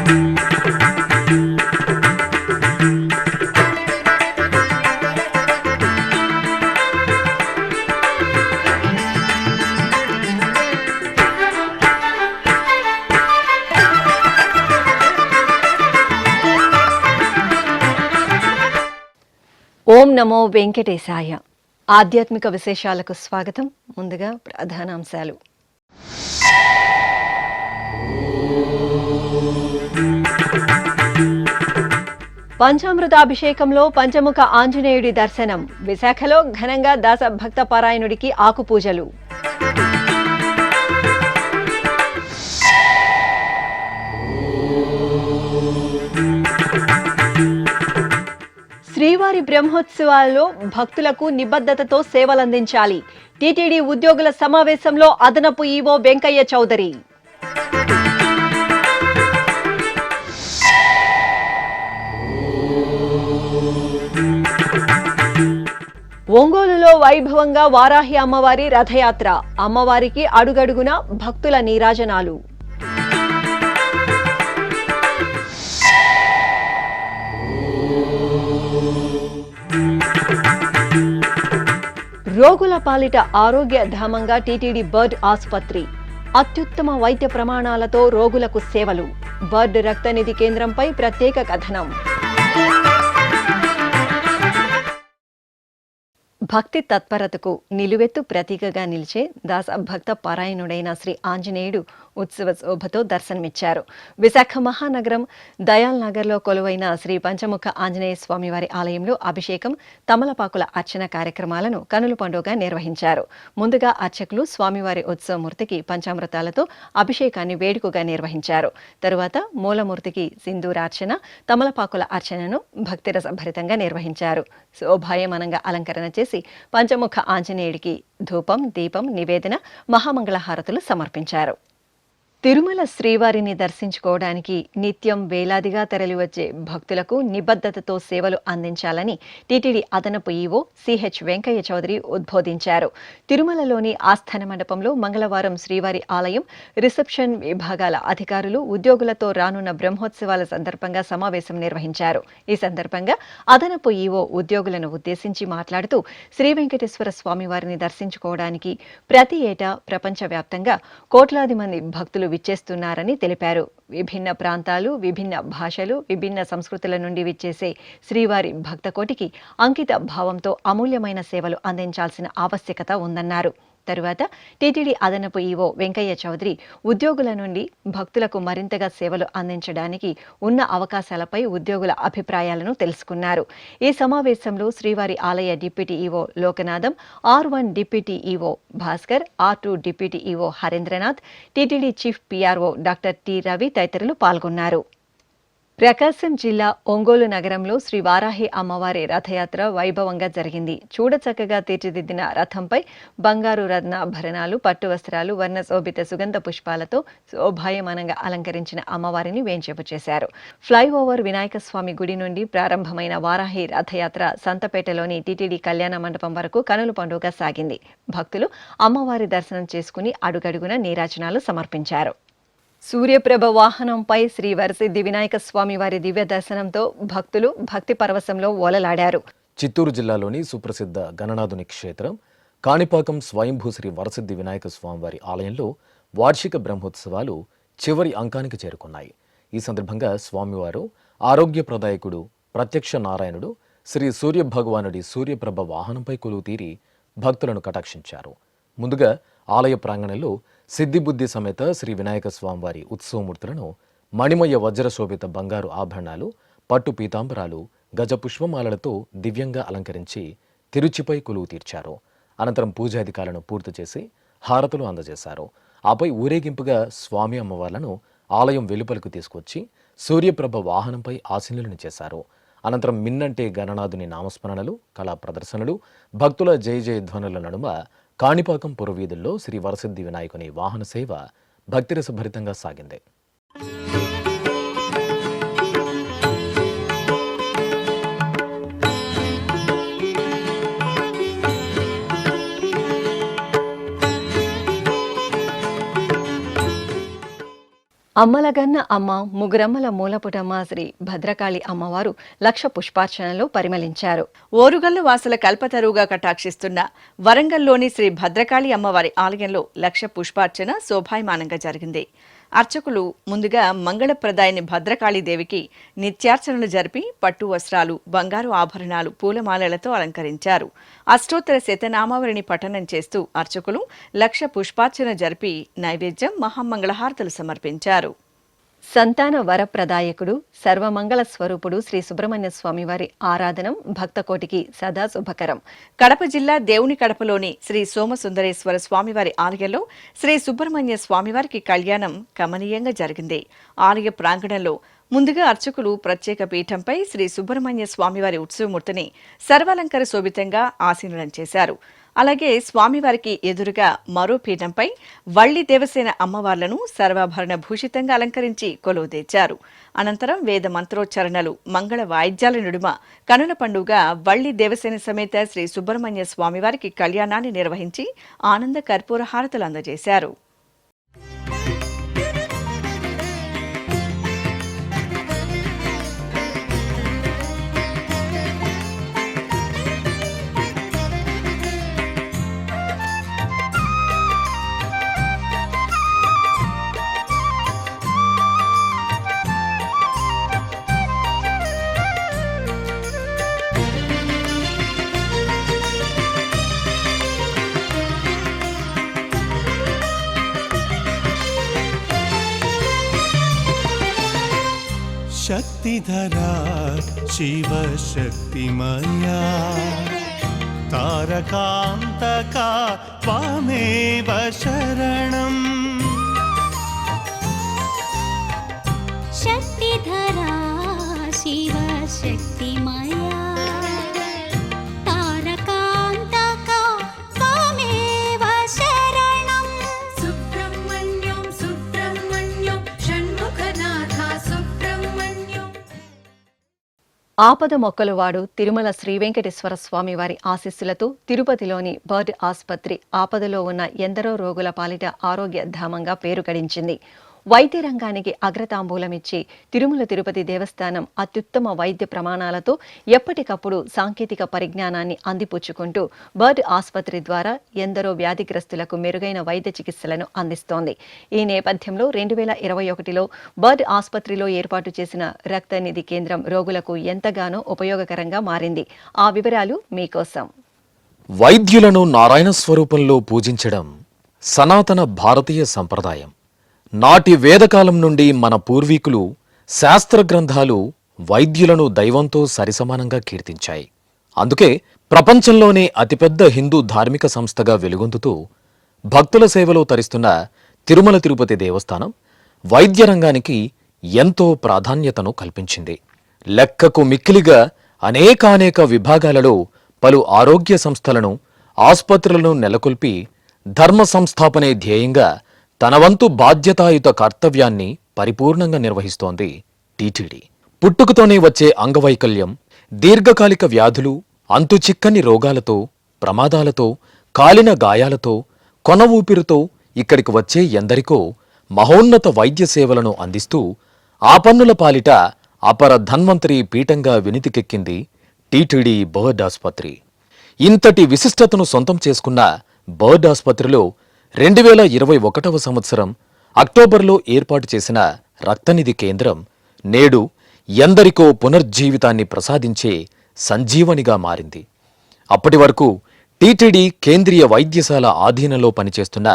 ఓం నమో వెంకటేశాయ. ఆధ్యాత్మిక విశేషాలకు స్వాగతం. ముందుగా ప్రధానాంశాలు. పంచామృతాభిషేకంలో పంచముఖ ఆంజనేయుడి దర్శనం. విశాఖలో ఘనంగా దాస భక్త పారాయణుడికి ఆకుపూజలు. శ్రీవారి బ్రహ్మోత్సవాల్లో భక్తులకు నిబద్ధతతో సేవలందించాలి. టీటీడీ ఉద్యోగుల సమావేశంలో అదనపు ఈవో వెంకయ్య చౌదరి. ఒంగోలులో వైభవంగా వారాహి అమ్మవారి రథయాత్ర. అమ్మవారికి అడుగడుగున భక్తుల నీరాజనాలు. రోగుల పాలిట ఆరోగ్య ధామంగా టీటీడీ బర్డ్ ఆసుపత్రి. అత్యుత్తమ వైద్య ప్రమాణాలతో రోగులకు సేవలు. బర్డ్ రక్తనిధి కేంద్రంపై ప్రత్యేక కథనం. భక్తి తత్పరతకు నిలువెత్తు ప్రతీకగా నిలిచే దాస భక్త పారాయణుడైన శ్రీ ఆంజనేయుడు ఉత్సవ శోభతో దర్శనమిచ్చారు. విశాఖ మహానగరం దయాల్ నగర్లో కొలువైన శ్రీ పంచముఖ ఆంజనేయ స్వామివారి ఆలయంలో అభిషేకం, తమలపాకుల అర్చన కార్యక్రమాలను కనుల పండుగ నిర్వహించారు. ముందుగా అర్చకులు స్వామివారి ఉత్సవమూర్తికి పంచామృతాలతో అభిషేకాన్ని వేడుకగా నిర్వహించారు. తరువాత మూలమూర్తికి సింధూరార్చన, తమలపాకుల అర్చనను భక్తిరసభరితంగా నిర్వహించారు. శోభాయమానంగా అలంకరణ చేసి పంచముఖ ఆంజనేయుడికి ధూపం, దీపం, నివేదన, మహామంగళహారతులు సమర్పించారు. తిరుమల శ్రీవారిని దర్శించుకోవడానికి నిత్యం వేలాదిగా తరలివచ్చే భక్తులకు నిబద్ధతతో సేవలు అందించాలని టీటీడీ అదనపు ఈవో సిహెచ్ వెంకయ్య చౌదరి ఉద్బోధించారు. తిరుమలలోని ఆస్థాన మండపంలో మంగళవారం శ్రీవారి ఆలయం రిసెప్షన్ విభాగాల అధికారులు, ఉద్యోగులతో రానున్న బ్రహ్మోత్సవాల సందర్భంగా సమావేశం నిర్వహించారు. ఈ సందర్భంగా అదనపు ఈవో ఉద్యోగులను ఉద్దేశించి మాట్లాడుతూ శ్రీ వెంకటేశ్వర స్వామివారిని దర్శించుకోవడానికి ప్రతి ఏటా ప్రపంచవ్యాప్తంగా కోట్లాది మంది భక్తులు విచ్చేస్తున్నారని తెలిపారు. విభిన్న ప్రాంతాలు, విభిన్న భాషలు, విభిన్న సంస్కృతుల నుండి విచ్చేసే శ్రీవారి భక్తకోటికి అంకిత భావంతో అమూల్యమైన సేవలు అందించాల్సిన ఆవశ్యకత ఉందన్నారు. తరువాత టీటీడీ అదనపు ఈవో వెంకయ్య చౌదరి ఉద్యోగుల నుండి భక్తులకు మరింతగా సేవలు అందించడానికి ఉన్న అవకాశాలపై ఉద్యోగుల అభిప్రాయాలను తెలుసుకున్నారు. ఈ సమావేశంలో శ్రీవారి ఆలయ deputy EO Lokanatham, R1 deputy EO Bhaskar, R2 deputy EO Harendranath, TTD chief PRO doctor T Ravi తదితరులు పాల్గొన్నారు. ప్రకాశం జిల్లా ఒంగోలు నగరంలో శ్రీ వారాహి అమ్మవారి రథయాత్ర వైభవంగా జరిగింది. చూడచక్కగా తీర్చిదిద్దిన రథంపై బంగారు రత్నాభరణాలు, పట్టు వస్త్రాలు, వర్ణశోభిత సుగంధ పుష్పాలతో శోభాయమానంగా అలంకరించిన అమ్మవారిని వేంచేపు చేశారు. ఫ్లైఓవర్ వినాయక స్వామి గుడి నుండి ప్రారంభమైన వారాహి రథయాత్ర సంతపేటలోని టీటీడీ కళ్యాణ మండపం వరకు కనుల పండుగ సాగింది. భక్తులు అమ్మవారి దర్శనం చేసుకుని అడుగడుగున నీరాజనాలు సమర్పించారు. సూర్యప్రభ వాహనంపై శ్రీ వరసిద్ధి వినాయక స్వామి వారి దివ్య దర్శనంతో భక్తులు భక్తి పరవశంలో ఓలలాడారు. చిత్తూరు జిల్లాలోని సుప్రసిద్ధ గణనాథుని క్షేత్రం కాణిపాకం స్వయంభూ శ్రీ వరసిద్ధి వినాయక స్వామివారి ఆలయంలో వార్షిక బ్రహ్మోత్సవాలు చివరి అంకానికి చేరుకున్నాయి. ఈ సందర్భంగా స్వామివారు ఆరోగ్యప్రదాయకుడు ప్రత్యక్ష నారాయణుడు శ్రీ సూర్య భగవానుడి సూర్యప్రభ వాహనంపై కొలువు తీరి భక్తులను కటాక్షించారు. ముందుగా ఆలయ ప్రాంగణంలో సిద్ధిబుద్ధి సమేత శ్రీ వినాయక స్వామివారి ఉత్సవమూర్తులను మణిమయ వజ్రశోభిత బంగారు ఆభరణాలు, పట్టు పీతాంబరాలు, గజపుష్పమాలలతో దివ్యంగా అలంకరించి తిరుచిపై కొలువు తీర్చారు. అనంతరం పూజాధికారులను పూర్తి చేసి హారతులు అందజేశారు. ఆపై ఊరేగింపుగా స్వామి అమ్మవార్లను ఆలయం వెలుపలకు తీసుకొచ్చి సూర్యప్రభ వాహనంపై ఆసీనులను చేశారు. అనంతరం మిన్నంటే గణనాథుని నామస్మరణలు, కళా ప్రదర్శనలు, భక్తుల జయ జయ ధ్వనుల నడుమ కాణిపాకం పురవీధుల్లో శ్రీ వరసిద్ధి వినాయకుని వాహన సేవ భక్తిరసభరితంగా సాగింది. అమ్మలగన్న అమ్మ ముగురమ్మల మూలపుటమ్మ శ్రీ భద్రకాళి అమ్మవారు లక్ష పుష్పార్చనలో పరిమళించారు. ఓరుగల్లు వాసుల కల్పతరువుగా కటాక్షిస్తున్న వరంగల్లోని శ్రీ భద్రకాళి అమ్మవారి ఆలయంలో లక్ష పుష్పార్చన శోభాయమానంగా జరిగింది. అర్చకులు ముందుగా మంగళప్రదాయిని భద్రకాళీదేవికి నిత్యార్చనలు జరిపి పట్టు వస్త్రాలు, బంగారు ఆభరణాలు, పూలమాలలతో అలంకరించారు. అష్టోత్తర శతనామావళిని పఠనం చేస్తూ అర్చకులు లక్ష పుష్పార్చన జరిపి నైవేద్యం, మహామంగళహారతులు సమర్పించారు. సంతాన వరప్రదాయకుడు, సర్వమంగళ స్వరూపుడు శ్రీ సుబ్రహ్మణ్య స్వామివారి ఆరాధనం భక్తకోటికి సదా శుభకరం. కడప జిల్లా దేవుని కడపలోని శ్రీ సోమసుందరేశ్వర స్వామివారి ఆలయంలో శ్రీ సుబ్రహ్మణ్య స్వామివారికి కళ్యాణం కమనీయంగా జరిగింది. ఆలయ ప్రాంగణంలో ముందుగా అర్చకులు ప్రత్యేక పీఠంపై శ్రీ సుబ్రహ్మణ్య స్వామివారి ఉత్సవమూర్తిని సర్వాలంకార శోభితంగా ఆసీనులం చేశారు. అలాగే స్వామివారికి ఎదురుగా మరో పీఠంపై వల్లి దేవసేన అమ్మవార్లను సర్వాభరణ భూషితంగా అలంకరించి కొలువుదీర్చారు. అనంతరం వేద మంత్రోచ్చరణలు, మంగళ వాయిద్యాల నడుమ కనుల పండుగ వల్లి దేవసేన సమేత శ్రీ సుబ్రహ్మణ్య స్వామివారికి కళ్యాణాన్ని నిర్వహించి ఆనంద కర్పూర హారతులు అందజేశారు. शक्तिधरा शिवशक्तिमया तारकान्तका त्वामेव शरणम् शक्तिधरा शिवशक्तिमया तारकान्तका त्वामेव शरणम् सुब्रह्मण्यं सुब्रह्मण्यं षण्मुखनाथा सुब्रह्मण्यं. ఆపద మొక్కలువాడు తిరుమల శ్రీ వెంకటేశ్వర స్వామి వారి ఆశీస్సులతో తిరుపతిలోని బర్డ్ ఆసుపత్రి ఆపదలో ఉన్న ఎందరో రోగుల పాలిట ఆరోగ్య ధామంగా పేరు గడించింది. వైద్య రంగానికి అగ్రతాంబూలమిచ్చి తిరుమల తిరుపతి దేవస్థానం అత్యుత్తమ వైద్య ప్రమాణాలతో ఎప్పటికప్పుడు సాంకేతిక పరిజ్ఞానాన్ని అందిపుచ్చుకుంటూ బర్డ్ ఆసుపత్రి ద్వారా ఎందరో వ్యాధిగ్రస్తులకు మెరుగైన వైద్య చికిత్సలను అందిస్తోంది. ఈ నేపథ్యంలో 2021లో బర్డ్ ఆసుపత్రిలో ఏర్పాటు చేసిన రక్తనిధి కేంద్రం రోగులకు ఎంతగానో ఉపయోగకరంగా మారింది. ఆ వివరాలు మీకోసం. వైద్యులను నారాయణ స్వరూపంలో పూజించడం సనాతన భారతీయ సంప్రదాయం. నాటి వేదకాలం నుండి మన పూర్వీకులు శాస్త్ర గ్రంథాలు వైద్యులను దైవంతో సరిసమానంగా కీర్తించాయి. అందుకే ప్రపంచంలోనే అతిపెద్ద హిందూ ధార్మిక సంస్థగా వెలుగొందుతూ భక్తుల సేవలో తరిస్తున్న తిరుమల తిరుపతి దేవస్థానం వైద్య రంగానికి ఎంతో ప్రాధాన్యతను కల్పించింది. లెక్కకు మిక్కిలిగా అనేకానేక విభాగాలలో పలు ఆరోగ్య సంస్థలను, ఆసుపత్రులను నెలకొల్పి ధర్మ సంస్థాపనే ధ్యేయంగా తన వంతు బాధ్యతాయుత కర్తవ్యాన్ని పరిపూర్ణంగా నిర్వహిస్తోంది టీటీడీ. పుట్టుకతోనే వచ్చే అంగవైకల్యం, దీర్ఘకాలిక వ్యాధులు, అంతుచిక్కని రోగాలతో, ప్రమాదాలతో, కాలిన గాయాలతో, కొన ఊపిరితో ఇక్కడికి వచ్చే ఎందరికో మహోన్నత వైద్య సేవలను అందిస్తూ ఆపన్నుల పాలిట అపర ధన్వంతరి పీఠంగా వినితికెక్కింది టీటీడీ బర్డ్ ఆసుపత్రి. ఇంతటి విశిష్టతను సొంతం చేసుకున్న బర్డ్ ఆసుపత్రిలో 2021వ సంవత్సరం అక్టోబర్లో ఏర్పాటు చేసిన రక్తనిధి కేంద్రం నేడు ఎందరికో పునర్జీవితాన్ని ప్రసాదించే సంజీవనిగా మారింది. అప్పటి వరకు టీటీడీ కేంద్రీయ వైద్యశాల ఆధీనంలో పనిచేస్తున్న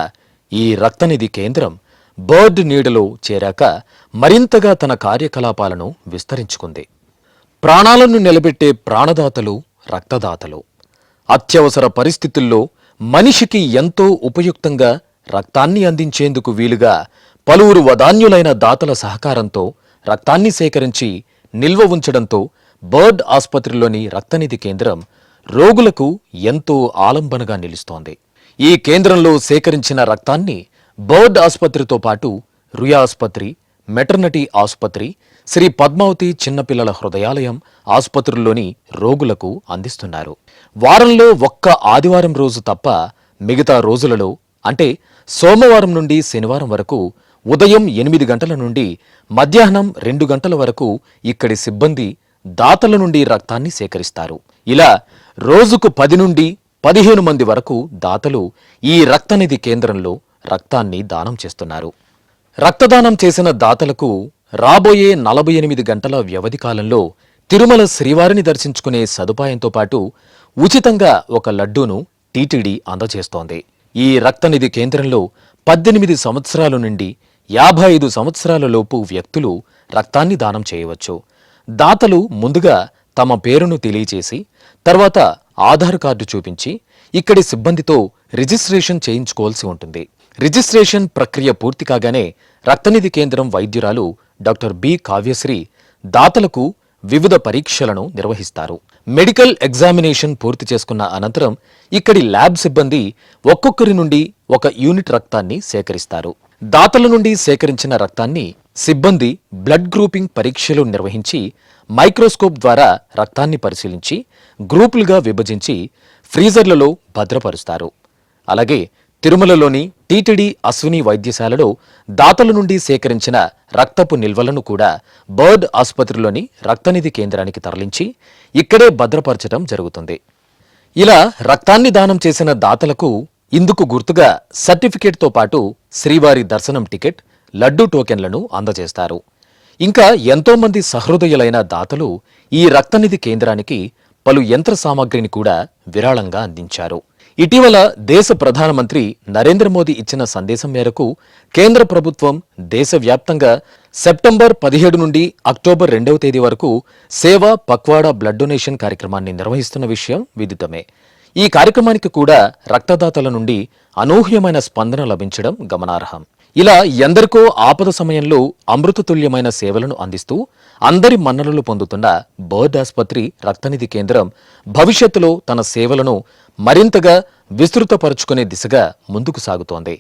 ఈ రక్తనిధి కేంద్రం బర్డ్ నీడలో చేరాక మరింతగా తన కార్యకలాపాలను విస్తరించుకుంది. ప్రాణాలను నిలబెట్టే ప్రాణదాతలు రక్తదాతలు. అత్యవసర పరిస్థితుల్లో మనిషికి ఎంతో ఉపయుక్తంగా రక్తాన్ని అందించేందుకు వీలుగా పలువురు వదాన్యులైన దాతల సహకారంతో రక్తాన్ని సేకరించి నిల్వ ఉంచడంతో బర్డ్ ఆసుపత్రిలోని రక్తనిధి కేంద్రం రోగులకు ఎంతో ఆలంబనగా నిలుస్తోంది. ఈ కేంద్రంలో సేకరించిన రక్తాన్ని బర్డ్ ఆసుపత్రితో పాటు రుయా ఆసుపత్రి, మెటర్నిటీ ఆసుపత్రి, శ్రీ పద్మావతి చిన్నపిల్లల హృదయాలయం ఆసుపత్రుల్లోని రోగులకు అందిస్తున్నారు. వారంలో ఒక్క ఆదివారం రోజు తప్ప మిగతా రోజులలో అంటే సోమవారం నుండి శనివారం వరకు ఉదయం 8 గంటల నుండి మధ్యాహ్నం 2 గంటల వరకు ఇక్కడి సిబ్బంది దాతల నుండి రక్తాన్ని సేకరిస్తారు. ఇలా రోజుకు 10 నుండి 15 మంది వరకు దాతలు ఈ రక్తనిధి కేంద్రంలో రక్తాన్ని దానం చేస్తున్నారు. రక్తదానం చేసిన దాతలకు రాబోయే 48 గంటల వ్యవధి కాలంలో తిరుమల శ్రీవారిని దర్శించుకునే సదుపాయంతో పాటు ఉచితంగా ఒక లడ్డూను టీటీడీ అందజేస్తోంది. ఈ రక్తనిధి కేంద్రంలో 18 సంవత్సరాల నుండి 55 సంవత్సరాల లోపు వ్యక్తులు రక్తాన్ని దానం చేయవచ్చు. దాతలు ముందుగా తమ పేరును తెలియచేసి తర్వాత ఆధార్ కార్డు చూపించి ఇక్కడి సిబ్బందితో రిజిస్ట్రేషన్ చేయించుకోవాల్సి ఉంటుంది. రిజిస్ట్రేషన్ ప్రక్రియ పూర్తి కాగానే రక్తనిధి కేంద్రం వైద్యురాలు డాక్టర్ బి కావ్యశ్రీ దాతలకు వివిధ పరీక్షలను నిర్వహిస్తారు. మెడికల్ ఎగ్జామినేషన్ పూర్తి చేసుకున్న అనంతరం ఇక్కడి ల్యాబ్ సిబ్బంది ఒక్కొక్కరి నుండి ఒక యూనిట్ రక్తాన్ని సేకరిస్తారు. దాతల నుండి సేకరించిన రక్తాన్ని సిబ్బంది బ్లడ్ గ్రూపింగ్ పరీక్షలు నిర్వహించి మైక్రోస్కోప్ ద్వారా రక్తాన్ని పరిశీలించి గ్రూపులుగా విభజించి ఫ్రీజర్లలో భద్రపరుస్తారు. అలాగే తిరుమలలోని టీటీడీ అశ్విని వైద్యశాలలో దాతల నుండి సేకరించిన రక్తపు నిల్వలను కూడా బర్డ్ ఆసుపత్రిలోని రక్తనిధి కేంద్రానికి తరలించి ఇక్కడే భద్రపరచడం జరుగుతుంది. ఇలా రక్తాన్ని దానం చేసిన దాతలకు ఇందుకు గుర్తుగా సర్టిఫికేట్తో పాటు శ్రీవారి దర్శనం టికెట్, లడ్డూ టోకెన్లను అందజేస్తారు. ఇంకా ఎంతోమంది సహృదయులైన దాతలు ఈ రక్తనిధి కేంద్రానికి పలు యంత్ర సామాగ్రిని కూడా విరాళంగా అందించారు. ఇటీవల దేశ ప్రధానమంత్రి నరేంద్ర మోదీ ఇచ్చిన సందేశం మేరకు కేంద్ర ప్రభుత్వం దేశవ్యాప్తంగా సెప్టెంబర్ 17 నుండి అక్టోబర్ 2వ తేదీ వరకు సేవా పక్వాడా బ్లడ్ డొనేషన్ కార్యక్రమాన్ని నిర్వహిస్తున్న విషయం విదితమే. ఈ కార్యక్రమానికి కూడా రక్తదాతల నుండి అనూహ్యమైన స్పందన లభించడం గమనార్హం. ఇలా ఎందరికో ఆపద సమయంలో అమృతతుల్యమైన సేవలను అందిస్తూ అందరి మన్ననలు పొందుతున్న బర్డ్ ఆసుపత్రి రక్తనిధి కేంద్రం భవిష్యత్తులో తన సేవలను మరింతగా విస్తృతపరుచుకునే దిశగా ముందుకు సాగుతోంది.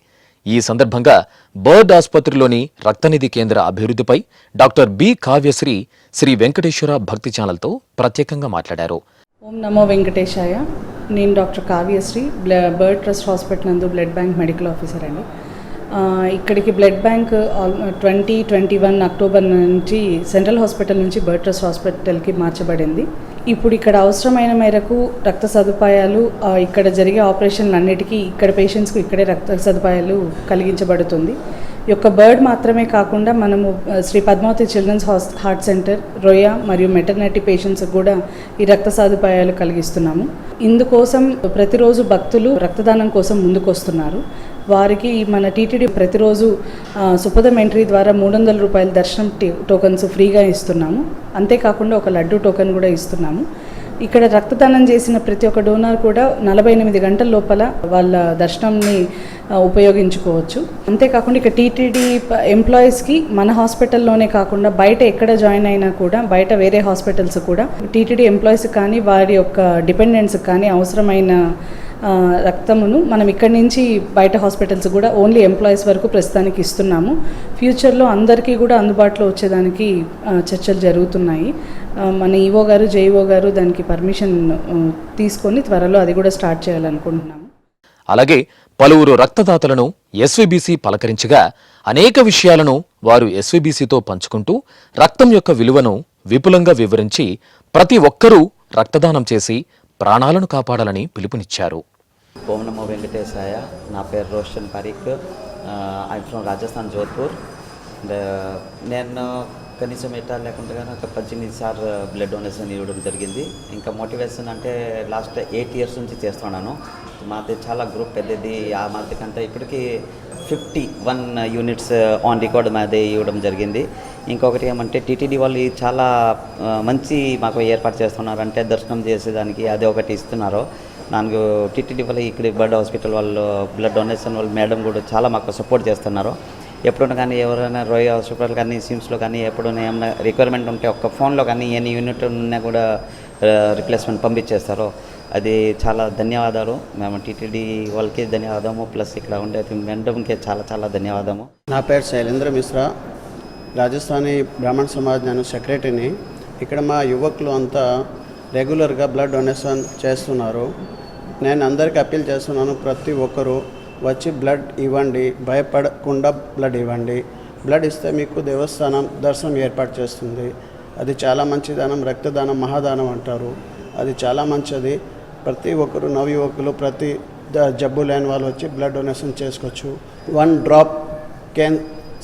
ఈ సందర్భంగా బర్డ్ ఆసుపత్రిలోని రక్తనిధి కేంద్ర అభివృద్ధిపై డాక్టర్ బి కావ్యశ్రీ శ్రీ వెంకటేశ్వర భక్తి ఛానల్తో ప్రత్యేకంగా మాట్లాడారు. ఓం నమో వెంకటేశాయ. నేను doctor Kavyasri, bird trust hospital నందు బ్లడ్ బ్యాంక్ మెడికల్ ఆఫీసర్ అండి. ఇక్కడికి బ్లడ్ బ్యాంక్ 2021 అక్టోబర్ నుంచి సెంట్రల్ హాస్పిటల్ నుంచి బర్డ్ ట్రస్ట్ హాస్పిటల్కి మార్చబడింది. ఇప్పుడు ఇక్కడ అవసరమైన మేరకు రక్త సదుపాయాలు, ఇక్కడ జరిగే ఆపరేషన్లు అన్నిటికీ ఇక్కడ పేషెంట్స్కు ఇక్కడే రక్త సదుపాయాలు కలిగించబడుతుంది. ఈ యొక్క బర్డ్ మాత్రమే కాకుండా మనము Sri Padmavathi children's heart centre, రొయ్య మరియు మెటర్నిటీ పేషెంట్స్ కూడా ఈ రక్త సదుపాయాలు కలిగిస్తున్నాము. ఇందుకోసం ప్రతిరోజు భక్తులు రక్తదానం కోసం ముందుకొస్తున్నారు. వారికి మన టీటీడీ ప్రతిరోజు సుపదం ఎంట్రీ ద్వారా 300 రూపాయల దర్శనం టోకన్స్ ఫ్రీగా ఇస్తున్నాము. అంతేకాకుండా ఒక లడ్డు టోకెన్ కూడా ఇస్తున్నాము. ఇక్కడ రక్తదానం చేసిన ప్రతి ఒక్క డోనర్ కూడా 48 గంటల లోపల వాళ్ళ దర్శనంని ఉపయోగించుకోవచ్చు. అంతేకాకుండా ఇక్కడ టీటీడీ ఎంప్లాయీస్కి మన హాస్పిటల్లోనే కాకుండా బయట ఎక్కడ జాయిన్ అయినా కూడా బయట వేరే హాస్పిటల్స్ కూడా టీటీడీ ఎంప్లాయీస్కి కానీ వారి యొక్క డిపెండెంట్స్కి కానీ అవసరమైన రక్తమును మనం ఇక్కడి నుంచి బయట హాస్పిటల్స్ కూడా ఓన్లీ ఎంప్లాయీస్ వరకు ప్రస్తుతానికి ఇస్తున్నాము. ఫ్యూచర్లో అందరికీ కూడా అందుబాటులో వచ్చేదానికి చర్చలు జరుగుతున్నాయి. మన ఈఓ గారు, జేఈఓ గారు దానికి పర్మిషన్ తీసుకొని త్వరలో అది కూడా స్టార్ట్ చేయాలనుకుంటున్నాము. అలాగే పలువురు రక్తదాతలను ఎస్వీబీసీ పలకరించగా అనేక విషయాలను వారు ఎస్వీబీసీతో పంచుకుంటూ రక్తం యొక్క విలువను విపులంగా వివరించి ప్రతి ఒక్కరూ రక్తదానం చేసి ప్రాణాలను కాపాడాలని పిలుపునిచ్చారు. ఓం నమో వెంకటేశాయ. నా పేరు రోషన్ పరీక్. I'm from Rajasthan, Jodhpur. నేను కనీసం ఎట్టా లేకుండా ఒక 18 సార్లు బ్లడ్ డొనేషన్ ఇవ్వడం జరిగింది. ఇంకా మోటివేషన్ అంటే లాస్ట్ 8 ఇయర్స్ నుంచి చేస్తున్నాను. మాది చాలా గ్రూప్ పెద్దది. ఆ మాది కంటే ఇప్పటికీ 51 యూనిట్స్ ఆన్ రికార్డ్ మాది ఇవ్వడం జరిగింది. ఇంకొకటి ఏమంటే టీటీడీ వాళ్ళు చాలా మంచి మాకు ఏర్పాటు చేస్తున్నారు. అంటే దర్శనం చేసేదానికి అది ఒకటి ఇస్తున్నారు. నాకు టీటీడీ వాళ్ళు ఇక్కడ బర్డ్ హాస్పిటల్ వాళ్ళు బ్లడ్ డొనేషన్ వాళ్ళు మేడం కూడా చాలా మాకు సపోర్ట్ చేస్తున్నారు. ఎప్పుడైనా కానీ ఎవరైనా రోయల్ హాస్పిటల్ కానీ సిమ్స్లో కానీ ఎప్పుడైనా ఏమైనా రిక్వైర్మెంట్ ఉంటే ఒక్క ఫోన్లో కానీ ఎన్ని యూనిట్ ఉన్నా కూడా రిప్లేస్మెంట్ పంపించేస్తారు. అది చాలా ధన్యవాదాలు. మేము టీటీడీ వాళ్ళకి ధన్యవాదము, ప్లస్ ఇక్కడ ఉండే మేడంకి చాలా చాలా ధన్యవాదము. నా పేరు శైలేంద్ర మిశ్రా, రాజస్థానీ బ్రాహ్మణ సమాజ్ నేను సెక్రటరీని. ఇక్కడ మా యువకులు అంతా రెగ్యులర్గా బ్లడ్ డొనేషన్ చేస్తున్నారు. నేను అందరికీ అప్పీల్ చేస్తున్నాను, ప్రతి ఒక్కరూ వచ్చి బ్లడ్ ఇవ్వండి, భయపడకుండా బ్లడ్ ఇవ్వండి. బ్లడ్ ఇస్తే మీకు దేవస్థానం దర్శనం ఏర్పాటు చేస్తుంది. అది చాలా మంచి దానం, రక్తదానం మహాదానం అంటారు. అది చాలా మంచిది. ప్రతి ఒక్కరు నవయువకులు, ప్రతి జబ్బు లేని వాళ్ళు వచ్చి బ్లడ్ డొనేషన్ చేసుకోవచ్చు. 1 డ్రాప్ కెన్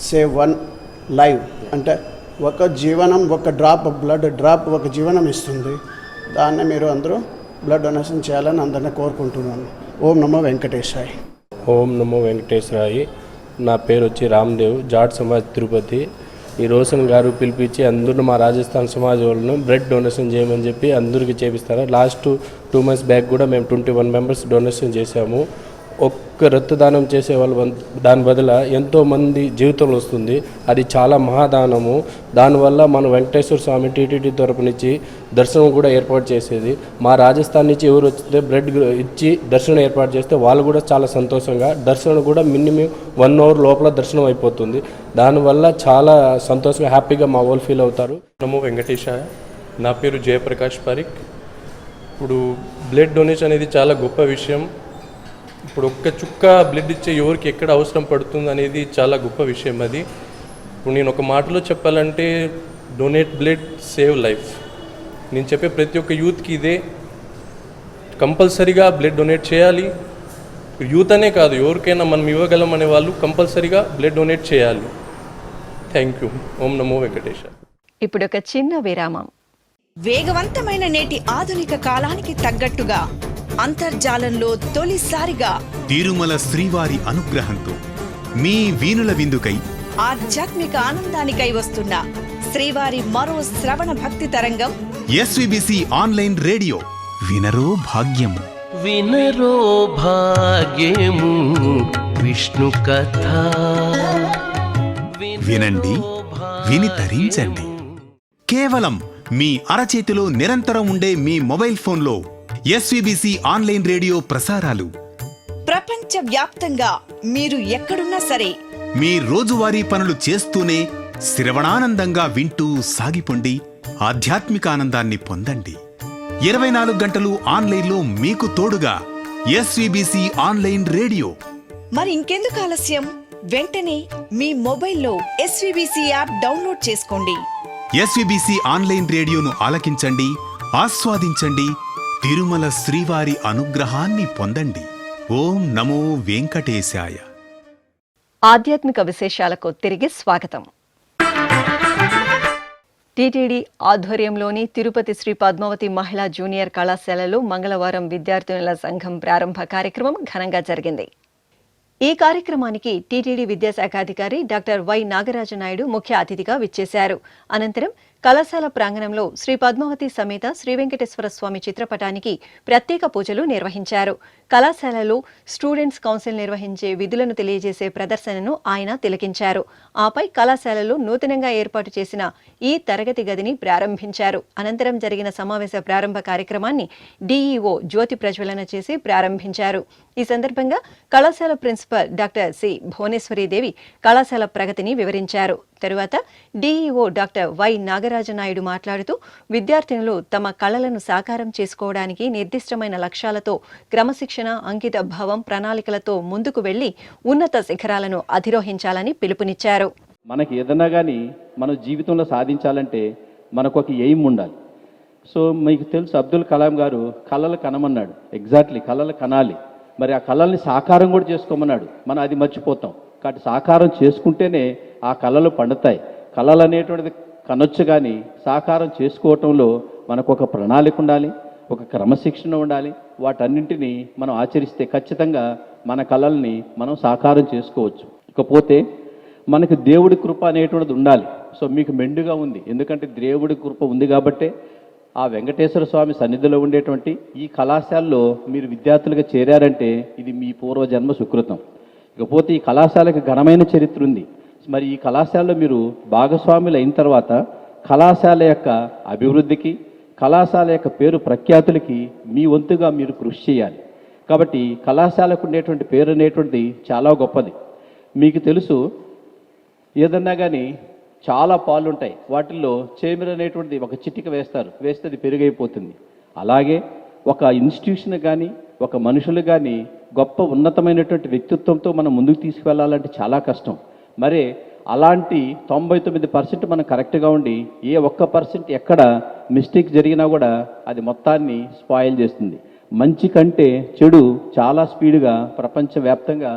సేవ్ 1 లైవ్. అంటే ఒక జీవనం, ఒక డ్రాప్ డ్రాప్ ఒక జీవనం ఇస్తుంది. దాన్ని మీరు అందరూ బ్లడ్ డొనేషన్ చేయాలని అందరినీ కోరుకుంటున్నాను. ఓం నమో వెంకటేశాయ. ఓం నమో వెంకటేశ్వరాయ. నా పేరు వచ్చి రామ్దేవ్, జాట్ సమాజ్ తిరుపతి. ఈ రోషన్ గారు పిలిపించి అందరూ మా రాజస్థాన్ సమాజ్ వాళ్ళను బ్లడ్ డొనేషన్ చేయమని చెప్పి అందరికీ చేపిస్తారు. లాస్ట్ 2 months బ్యాక్ కూడా మేము 21 members డొనేషన్ చేశాము. ఒక్క రక్తదానం చేసే వాళ్ళు దాని బదుల ఎంతోమంది జీవితంలో వస్తుంది. అది చాలా మహాదానము. దానివల్ల మనం వెంకటేశ్వర స్వామి టీటీడీ తరపు నుంచి దర్శనం కూడా ఏర్పాటు చేసేది. మా రాజస్థాన్ నుంచి ఎవరు వచ్చితే బ్లడ్ ఇచ్చి దర్శనం ఏర్పాటు చేస్తే వాళ్ళు కూడా చాలా సంతోషంగా, దర్శనం కూడా మినిమం 1 hour లోపల దర్శనం అయిపోతుంది. దానివల్ల చాలా సంతోషంగా, హ్యాపీగా మా వాళ్ళు ఫీల్ అవుతారు. నమో వెంకటేశాయ. నా పేరు జయప్రకాష్ పారిక్. ఇప్పుడు బ్లడ్ డొనేషన్ అనేది చాలా గొప్ప విషయం. ఇప్పుడు ఒక్క చుక్క బ్లడ్ ఇచ్చే ఎవరికి ఎక్కడ అవసరం పడుతుంది అనేది చాలా గొప్ప విషయం. అది ఇప్పుడు నేను ఒక మాటలో చెప్పాలంటే డొనేట్ బ్లడ్ సేవ్ లైఫ్. నేను చెప్పే ప్రతి ఒక్క యూత్కి ఇదే, కంపల్సరీగా బ్లడ్ డొనేట్ చేయాలి. యూత్ అనే కాదు, ఎవరికైనా మనం ఇవ్వగలం అనే వాళ్ళు కంపల్సరీగా బ్లడ్ డొనేట్ చేయాలి. Thank you. ఓం నమో వెంకటేశ. ఇప్పుడు ఒక చిన్న విరామం. వేగవంతమైన నేటి ఆధునిక కాలానికి తగ్గట్టుగా అంతర్జాలంలో తొలిసారిగా తిరుమల శ్రీవారి అనుగ్రహంతో మీ వీణుల విందుకై ఆధ్యాత్మిక ఆనందానికై వస్తున్న శ్రీవారి మరో శ్రవణ భక్తి తరంగం ఎస్విబిసి ఆన్లైన్ రేడియో. వినరో భాగ్యము, వినరో భాగ్యము విష్ణు కథ. వినండి, విని తరించండి. కేవలం మీ అరచేతిలో నిరంతరం ఉండే మీ మొబైల్ ఫోన్లో ఎస్విబిసి ఆన్లైన్ రేడియో ప్రసారాలు ప్రపంచ వ్యాప్తంగా మీరు ఎక్కడున్నా సరే మీ రోజువారీ పనులు చేస్తూనే శ్రవణానందంగా వింటూ సాగిపోండి. ఆధ్యాత్మిక ఆనందాన్ని పొందండి. 24 గంటలు ఆన్లైన్లో మీకు తోడుగా ఎస్విబిసి ఆన్లైన్ రేడియో. మరి ఇంకెందుకు ఆలస్యం? వెంటనే మీ మొబైల్లో ఎస్విబిసి యాప్ డౌన్లోడ్ చేసుకోండి. ఎస్విబిసి ఆన్లైన్ రేడియోను ఆలకించండి, ఆస్వాదించండి. తిరుమల శ్రీవారి అనుగ్రహాన్ని పొందండి. ఓం నమో వెంకటేశాయ. ఆధ్యాత్మిక విశేషాలకు తిరిగి స్వాగతం. టీటీడీ ఆధ్వర్యంలోని తిరుపతి శ్రీ పద్మావతి మహిళా జూనియర్ కళాశాలలో మంగళవారం విద్యార్థినుల సంఘం ప్రారంభ కార్యక్రమం ఘనంగా జరిగింది. ఈ కార్యక్రమానికి టీటీడీ విద్యాశాఖ అధికారి డాక్టర్ వై నాగరాజనాయుడు ముఖ్య అతిథిగా విచ్చేశారు. అనంతరం కళాశాల ప్రాంగణంలో శ్రీ పద్మావతి సమేత శ్రీ వెంకటేశ్వర స్వామి చిత్రపటానికి ప్రత్యేక పూజలు నిర్వహించారు. కళాశాలలో స్టూడెంట్స్ కౌన్సిల్ నిర్వహించే విధులను తెలియజేసే ప్రదర్శనను ఆయన తిలకించారు. ఆపై కళాశాలలో నూతనంగా ఏర్పాటు చేసిన ఈ తరగతి గదిని ప్రారంభించారు. అనంతరం జరిగిన సమావేశ ప్రారంభ కార్యక్రమాన్ని డీఈఓ జ్యోతి ప్రజ్వలన చేసి ప్రారంభించారు. ఈ సందర్భంగా కళాశాల ప్రిన్సిపల్ డాక్టర్ సి భువనేశ్వరీదేవి కళాశాల ప్రగతిని వివరించారు. తరువాత డీఈఓ డాక్టర్ వై నాగరాజనాయుడు మాట్లాడుతూ విద్యార్థినులు తమ కళలను సాకారం చేసుకోవడానికి నిర్దిష్టమైన లక్ష్యాలతో క్రమశిక్షణ, అంకిత భావం, ప్రణాళికలతో ముందుకు వెళ్లి ఉన్నత శిఖరాలను అధిరోహించాలని పిలుపునిచ్చారు. మనకి ఏదన్నా కానీ మన జీవితంలో సాధించాలంటే మనకు ఒక ఎయిమ్ ఉండాలి. సో మీకు తెలుసు, అబ్దుల్ కలాం గారు కళలు కనమన్నాడు. ఎగ్జాక్ట్లీ కళలు కనాలి. మరి ఆ కళల్ని సాకారం కూడా చేసుకోమన్నాడు. మనం అది మర్చిపోతాం. కాబట్టి సాకారం చేసుకుంటేనే ఆ కళలు పండుతాయి. కళలు అనేటువంటిది కనొచ్చు, కానీ సాకారం చేసుకోవటంలో మనకు ఒక ప్రణాళిక ఉండాలి, ఒక క్రమశిక్షణ ఉండాలి. వాటన్నింటినీ మనం ఆచరిస్తే ఖచ్చితంగా మన కళల్ని మనం సాకారం చేసుకోవచ్చు. ఇకపోతే మనకు దేవుడి కృప అనేటువంటిది ఉండాలి. సో మీకు మెండుగా ఉంది, ఎందుకంటే దేవుడి కృప ఉంది కాబట్టే ఆ వెంకటేశ్వర స్వామి సన్నిధిలో ఉండేటువంటి ఈ కళాశాలలో మీరు విద్యార్థులుగా చేరారంటే ఇది మీ పూర్వజన్మ సుకృతం. ఇకపోతే ఈ కళాశాలకు ఘనమైన చరిత్ర ఉంది. మరి ఈ కళాశాలలో మీరు భాగస్వాములు అయిన తర్వాత కళాశాల యొక్క అభివృద్ధికి, కళాశాల యొక్క పేరు ప్రఖ్యాతులకి మీ వంతుగా మీరు కృషి చేయాలి. కాబట్టి కళాశాలకు ఉండేటువంటి పేరు అనేటువంటిది చాలా గొప్పది. మీకు తెలుసు, ఏదన్నా కానీ చాలా పాలు ఉంటాయి, వాటిల్లో చేమిర అనేటువంటిది ఒక చిటిక వేస్తారు, వేస్తే అది పెరుగైపోతుంది. అలాగే ఒక ఇన్స్టిట్యూషన్ కానీ ఒక మనుషులు కానీ గొప్ప ఉన్నతమైనటువంటి వ్యక్తిత్వంతో మనం ముందుకు తీసుకువెళ్ళాలంటే చాలా కష్టం. మరి అలాంటి 99% మనం కరెక్ట్గా ఉండి ఏ 1% ఎక్కడ మిస్టేక్ జరిగినా కూడా అది మొత్తాన్ని స్పాయిల్ చేస్తుంది. మంచి కంటే చెడు చాలా స్పీడ్గా ప్రపంచవ్యాప్తంగా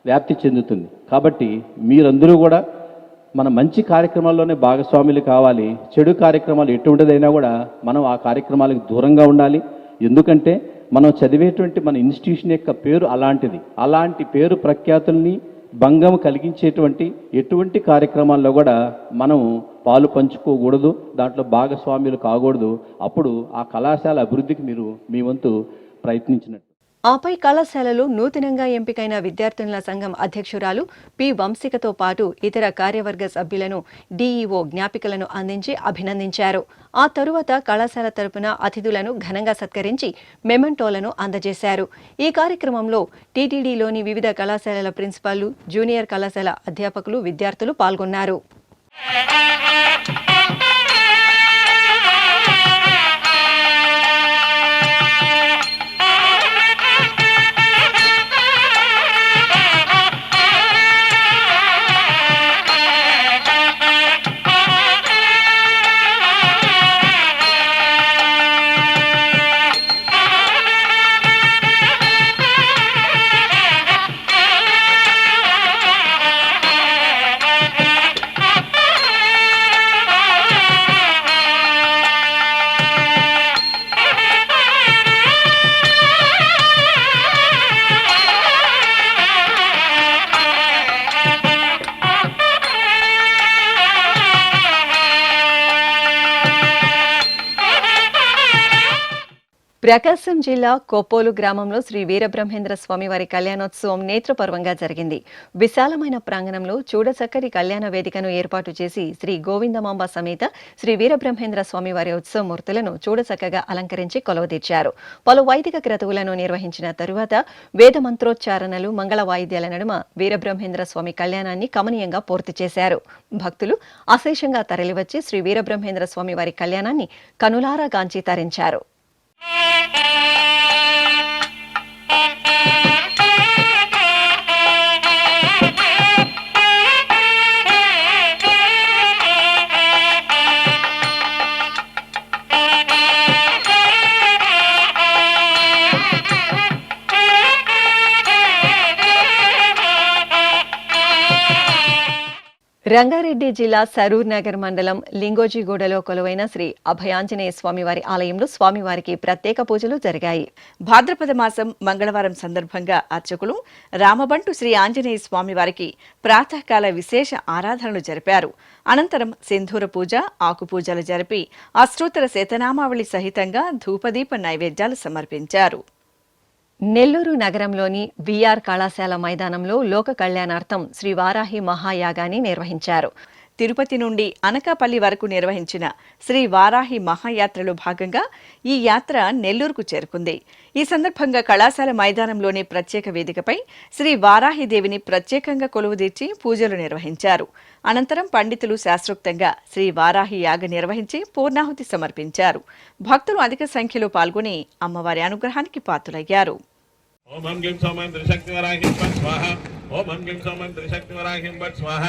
వ్యాప్తి చెందుతుంది. కాబట్టి మీరందరూ కూడా మన మంచి కార్యక్రమాల్లోనే భాగస్వాములు కావాలి. చెడు కార్యక్రమాలు ఎటువంటిదైనా కూడా మనం ఆ కార్యక్రమాలకు దూరంగా ఉండాలి. ఎందుకంటే మనం చదివేటువంటి మన ఇన్స్టిట్యూషన్ యొక్క పేరు అలాంటిది. అలాంటి పేరు ప్రఖ్యాతుల్ని భంగం కలిగించేటువంటి ఎటువంటి కార్యక్రమాల్లో కూడా మనం పాలు పంచుకోకూడదు, దాంట్లో భాగస్వాములు కాకూడదు. అప్పుడు ఆ కళాశాల అభివృద్ధికి మీరు మీ వంతు ప్రయత్నించినట్టు. ఆపై కళాశాలలో నూతనంగా ఎంపికైన విద్యార్థినుల సంఘం అధ్యక్షురాలు పి వంశికతో పాటు ఇతర కార్యవర్గ సభ్యులను డీఈఓ జ్ఞాపికలను అందించి అభినందించారు. ఆ తరువాత కళాశాల తరపున అతిథులను ఘనంగా సత్కరించి మెమెంటోలను అందజేశారు. ఈ కార్యక్రమంలో టీటీడీలోని వివిధ కళాశాలల ప్రిన్సిపాళ్లు, జూనియర్ కళాశాల అధ్యాపకులు, విద్యార్థులు పాల్గొన్నారు. ప్రకాశం జిల్లా కొప్పోలు గ్రామంలో శ్రీ వీరబ్రహ్మేంద్ర స్వామివారి కళ్యాణోత్సవం నేత్రపర్వంగా జరిగింది. విశాలమైన ప్రాంగణంలో చూడచక్కటి కళ్యాణ వేదికను ఏర్పాటు చేసి శ్రీ గోవిందమాంబ సమేత శ్రీ వీరబ్రహ్మేంద్ర స్వామివారి ఉత్సవమూర్తులను చూడచక్కగా అలంకరించి కొలువుదీర్చారు. పలు వైదిక క్రతువులను నిర్వహించిన తరువాత వేద మంత్రోచ్చారణలు, మంగళ వాయిద్యాల నడుమ వీరబ్రహ్మేంద్ర స్వామి కళ్యాణాన్ని కమనీయంగా పూర్తి చేశారు. భక్తులు అశేషంగా తరలివచ్చి శ్రీ వీరబ్రహ్మేంద్ర స్వామివారి కళ్యాణాన్ని కనులారా గాంచి తరించారు. రంగారెడ్డి జిల్లా సరూర్ నగర్ మండలం లింగోజిగూడలో కొలువైన శ్రీ అభయాంజనేయ స్వామివారి ఆలయంలో స్వామివారికి ప్రత్యేక పూజలు జరిగాయి. భాద్రపద మాసం మంగళవారం సందర్భంగా అర్చకులు రామబంటు శ్రీ ఆంజనేయ స్వామివారికి ప్రాతకాల విశేష ఆరాధనలు జరిపారు. అనంతరం సింధూర పూజ, ఆకు పూజలు జరిపి అష్టోత్తర శతనామావళి సహితంగా ధూపదీప నైవేద్యాలు సమర్పించారు. నెల్లూరు నగరంలోని విఆర్ కళాశాల మైదానంలో లోక కళ్యాణార్థం శ్రీ వారాహి మహాయాగాన్ని నిర్వహించారు. తిరుపతి నుండి అనకాపల్లి వరకు నిర్వహించిన శ్రీ వారాహి మహాయాత్రలో భాగంగా ఈ యాత్ర నెల్లూరుకు చేరుకుంది. ఈ సందర్భంగా కళాశాల మైదానంలోని ప్రత్యేక వేదికపై శ్రీ వారాహి దేవిని ప్రత్యేకంగా కొలువుదీర్చి పూజలు నిర్వహించారు. అనంతరం పండితులు శాస్త్రోక్తంగా శ్రీ వారాహి యాగ నిర్వహించి పూర్ణాహుతి సమర్పించారు. భక్తులు అధిక సంఖ్యలో పాల్గొని అమ్మవారి అనుగ్రహానికి పాత్రులయ్యారు. ఓం హం గ్లీం సోమం త్రిశక్తివరాహిం పట్ స్వాహ. ఓం హం గ్లీం సోమం త్రిశక్తివరాహిం పట్ స్వాహ.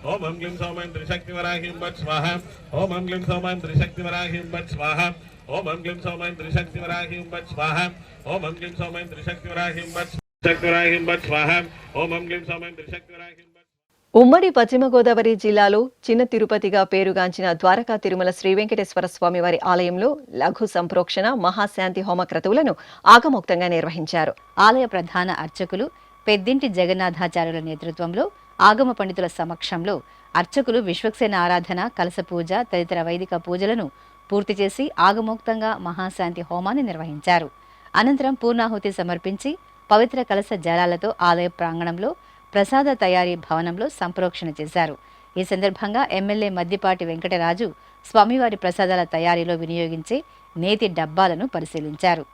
ఓం హం గ్లీం సోమం త్రిశక్తివరాహిం పట్ స్వాహ. ఓం హం గ్లీం సోమం త్రిశక్తివరాహిం పట్ స్వాహ. ఓం హం గ్లీం సోమం త్రిశక్తివరాహిం పట్ స్వాహ. ఓం హం గ్లీం సోమం త్రిశక్తివరాహిం పట్ స్వాహ. ఓం హం గ్లీం సోమం త్రిశక్తివరాహిం. ఉమ్మడి పశ్చిమ గోదావరి జిల్లాలో చిన్న తిరుపతిగా పేరుగాంచిన ద్వారకా తిరుమల శ్రీ వెంకటేశ్వర స్వామివారి ఆలయంలో లఘు సంప్రోక్షణ, మహాశాంతి హోమ క్రతువులను ఆగమోక్తంగా నిర్వహించారు. ఆలయ ప్రధాన అర్చకులు పెద్దింటి జగన్నాథాచార్యుల నేతృత్వంలో ఆగమ పండితుల సమక్షంలో అర్చకులు విశ్వక్సేన ఆరాధన, కలశ పూజ తదితర వైదిక పూజలను పూర్తి చేసి ఆగమోక్తంగా మహాశాంతి హోమాన్ని నిర్వహించారు. అనంతరం పూర్ణాహుతి సమర్పించి పవిత్ర కలశ జలాలతో ఆలయ ప్రాంగణంలో ప్రసాద తయారీ భవనంలో సంప్రోక్షణ చేశారు. ఈ సందర్భంగా ఎమ్మెల్యే మద్దిపాటి వెంకటరాజు స్వామివారి ప్రసాదాల తయారీలో వినియోగించే నేతి డబ్బాలను పరిశీలించారు.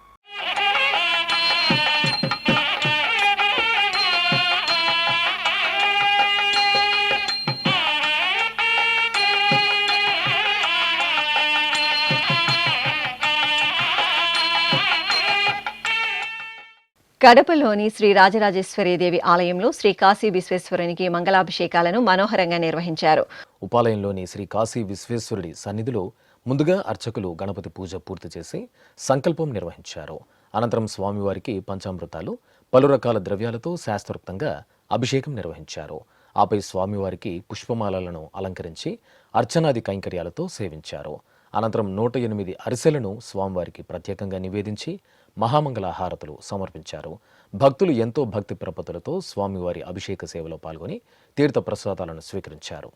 కడపలోని శ్రీ రాజరాజేశ్వరీదేవి ఆలయంలో శ్రీ కాశీ విశ్వేశ్వరునికి మంగళాభిషేకాలను మనోహరంగా నిర్వహించారు. ఉపాలయంలోని శ్రీ కాశీ విశ్వేశ్వరుడి సన్నిధిలో ముందుగా అర్చకులు గణపతి పూజ పూర్తి చేసి సంకల్పం నిర్వహించారు. అనంతరం స్వామివారికి పంచామృతాలు, పలు రకాల ద్రవ్యాలతో శాస్త్రోక్తంగా అభిషేకం నిర్వహించారు. ఆపై స్వామివారికి పుష్పమాలలను అలంకరించి అర్చనాది కైంకర్యాలతో సేవించారు. అనంతరం 108 అరిసెలను స్వామివారికి ప్రత్యేకంగా నివేదించి మహామంగళ హారతులు సమర్పించారు. భక్తులు ఎంతో భక్తి ప్రపత్తులతో స్వామివారి అభిషేక సేవలో పాల్గొని తీర్థ ప్రసాదాలను స్వీకరించారు.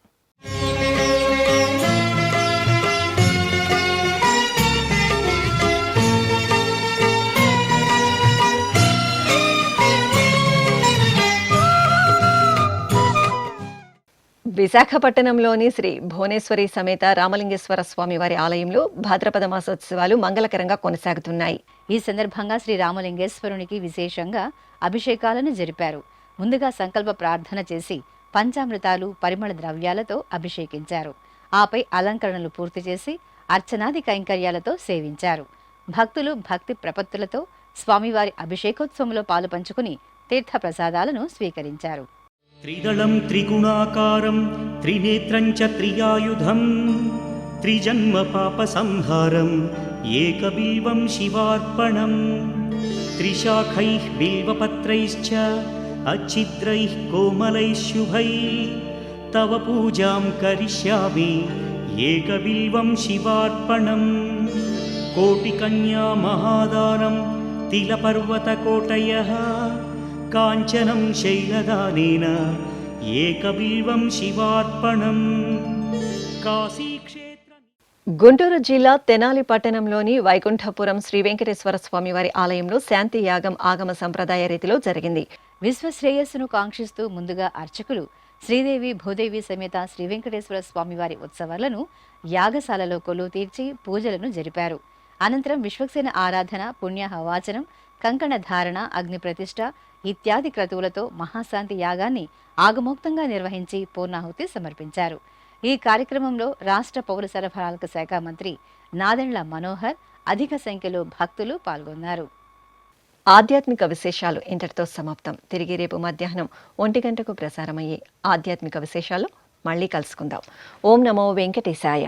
విశాఖపట్నంలోని శ్రీ భువనేశ్వరి సమేత రామలింగేశ్వర స్వామివారి ఆలయంలో భాద్రపద మాసోత్సవాలు మంగళకరంగా కొనసాగుతున్నాయి. ఈ సందర్భంగా శ్రీ రామలింగేశ్వరునికి విశేషంగా అభిషేకాలను జరిపారు. ముందుగా సంకల్ప ప్రార్థన చేసి పంచామృతాలు, పరిమళ ద్రవ్యాలతో అభిషేకించారు. ఆపై అలంకరణలు పూర్తి చేసి అర్చనాది కైంకర్యాలతో సేవించారు. భక్తులు భక్తి ప్రపత్తులతో స్వామివారి అభిషేకోత్సవంలో పాలు పంచుకుని తీర్థ ప్రసాదాలను స్వీకరించారు. త్రిదళం త్రిగుణాకారం త్రినేత్రం చ త్రియాయుధం త్రిజన్మ పాప సంహారం ఏకబిల్వం శివార్పణం త్రిశాఖైః బిల్వపత్రైశ్చ అచ్ఛిద్రైః కోమలైః శుభైః తవ పూజాం కరిష్యామి ఏకబిల్వం శివార్పణం కోటికన్యా మహాదానం తిలపర్వతకోటయః కాంచనం శైలదానేన ఏకబిల్వం శివార్పణం కాశీక్షేత్ర. గుంటూరు జిల్లా తెనాలి పట్టణంలోని వైకుంఠపురం శ్రీ వెంకటేశ్వర స్వామివారి ఆలయంలో శాంతి యాగం ఆగమ సంప్రదాయ రీతిలో జరిగింది. విశ్వశ్రేయస్సును కాంక్షిస్తూ ముందుగా అర్చకులు శ్రీదేవి భూదేవి సమేత శ్రీ వెంకటేశ్వర స్వామివారి ఉత్సవాలను యాగశాలలో కొలువు తీర్చి పూజలను జరిపారు. అనంతరం విశ్వక్సేన ఆరాధన, పుణ్యహవాచనం, కంకణ ధారణ, అగ్ని ప్రతిష్ఠ ఇత్యాది క్రతువులతో మహాశాంతి యాగాన్ని ఆగమోక్తంగా నిర్వహించి పూర్ణాహుతి సమర్పించారు. ఈ కార్యక్రమంలో రాష్ట్ర పౌర సరఫరాల శాఖ మంత్రి నాదెండ్ల మనోహర్, అధిక సంఖ్యలో భక్తులు పాల్గొన్నారు. ఆధ్యాత్మిక విశేషాలు ఇంతటితో సమాప్తం. తిరిగి రేపు మధ్యాహ్నం 1 గంటకు ప్రసారమయ్యే ఆధ్యాత్మిక విశేషాలు మళ్ళీ కలుసుకుందాం. ఓం నమో వెంకటేశాయ.